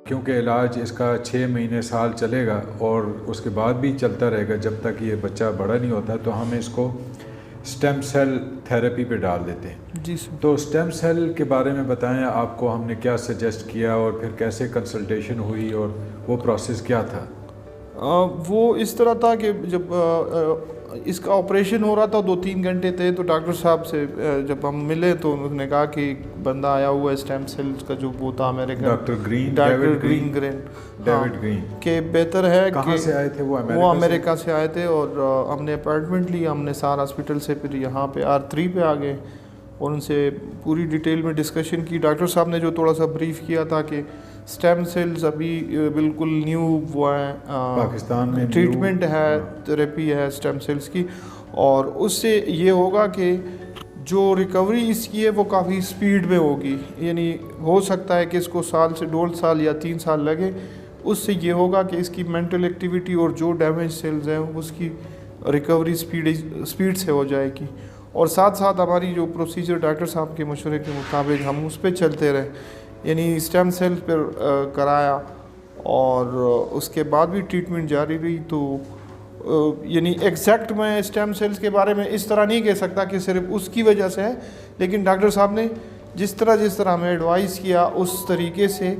क्योंकि इलाज इसका 6 महीने साल चलेगा और उसके बाद भी चलता रहेगा जब तक ये बच्चा बड़ा नहीं होता, तो हम इसको स्टेम सेल थेरेपी पे डाल देते हैं। जी सर। तो स्टेम सेल के बारे में बताएं, आपको हमने क्या सजेस्ट किया और फिर कैसे कंसल्टेशन हुई और वो प्रोसेस क्या था? वो इस तरह था कि जब इसका ऑपरेशन हो रहा था 2-3 घंटे थे, तो डॉक्टर साहब से जब हम मिले तो उन्होंने कहा कि बंदा आया हुआ है स्टेम सेल्स का, जो वो था American doctor green David green के बेहतर है। कहाँ से आए थे वो? अमेरिका से आए थे और हमने अपॉइंटमेंट ली, हमने सार हॉस्पिटल से फिर यहाँ पे R3 पे आ गए और उनसे पूरी डिटेल में डिस्कशन की। डॉक्टर साहब ने जो थोड़ा सा ब्रीफ किया था कि स्टेम सेल्स अभी बिल्कुल न्यू वो है, पाकिस्तान में ट्रीटमेंट है, थेरेपी है स्टेम सेल्स की, और उससे ये होगा कि जो रिकवरी इसकी है वो काफ़ी स्पीड में होगी। यानी हो सकता है कि इसको साल से 1.5 साल या 3 साल लगे। उससे ये होगा कि इसकी मेंटल एक्टिविटी और जो डैमेज सेल्स हैं उसकी रिकवरी स्पीड से हो जाएगी। और साथ साथ हमारी जो प्रोसीजर डॉक्टर साहब के मशवरे के मुताबिक हम उस पर चलते रहे, यानी स्टेम सेल पर कराया और उसके बाद भी ट्रीटमेंट जारी रही। तो यानी एग्जैक्ट मैं स्टेम सेल्स के बारे में इस तरह नहीं कह सकता कि सिर्फ उसकी वजह से है, लेकिन डॉक्टर साहब ने जिस तरह हमें एडवाइस किया उस तरीके से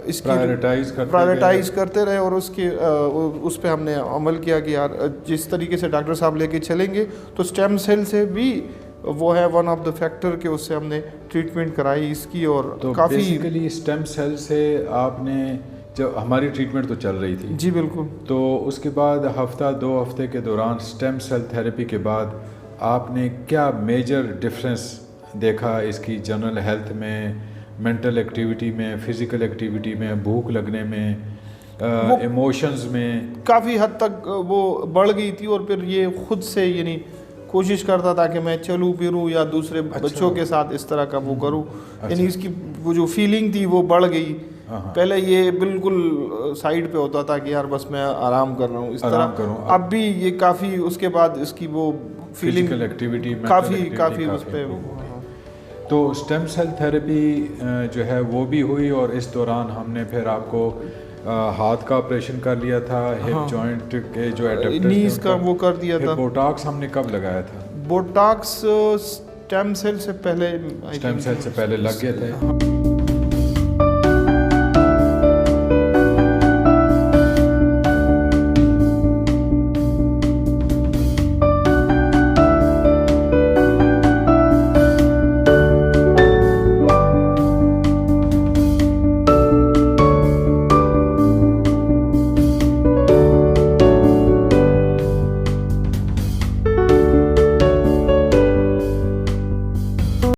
इसकी प्रायोरिटाइज करते रहे और उस पे हमने अमल किया कि यार जिस तरीके से डॉक्टर साहब लेके चलेंगे तो स्टेम सेल से भी वो है वन ऑफ द फैक्टर के, उससे हमने ट्रीटमेंट कराई इसकी। और तो काफ़ी बेसिकली स्टेम सेल से आपने, जब हमारी ट्रीटमेंट तो चल रही थी जी बिल्कुल, तो उसके बाद हफ्ता 2 हफ्ते के दौरान स्टेम सेल थेरेपी के बाद आपने क्या मेजर डिफरेंस देखा इसकी जनरल हेल्थ में, मेंटल एक्टिविटी में, फिज़िकल एक्टिविटी में, भूख लगने में, इमोशंस में? काफ़ी हद तक वो बढ़ गई थी और फिर ये खुद से यानी कोशिश करता था कि मैं चलूँ फिरूँ या दूसरे बच्चों के साथ इस तरह का वो करूँ। यानी इसकी वो जो फीलिंग थी वो बढ़ गई। पहले ये बिल्कुल साइड पे होता था कि यार बस मैं आराम कर रहा हूँ इस तरह, अब भी ये काफ़ी उसके बाद इसकी वो फीलिंग एक्टिविटी काफ़ी उस पर। तो स्टेम सेल थेरेपी जो है वो भी हुई और इस दौरान हमने फिर आपको हाथ का ऑपरेशन कर लिया था, हिप जॉइंट के जो एडेप्टर्स नीज का वो कर दिया था। बोटॉक्स हमने कब लगाया था? बोटॉक्स स्टेम सेल से पहले लग गए थे।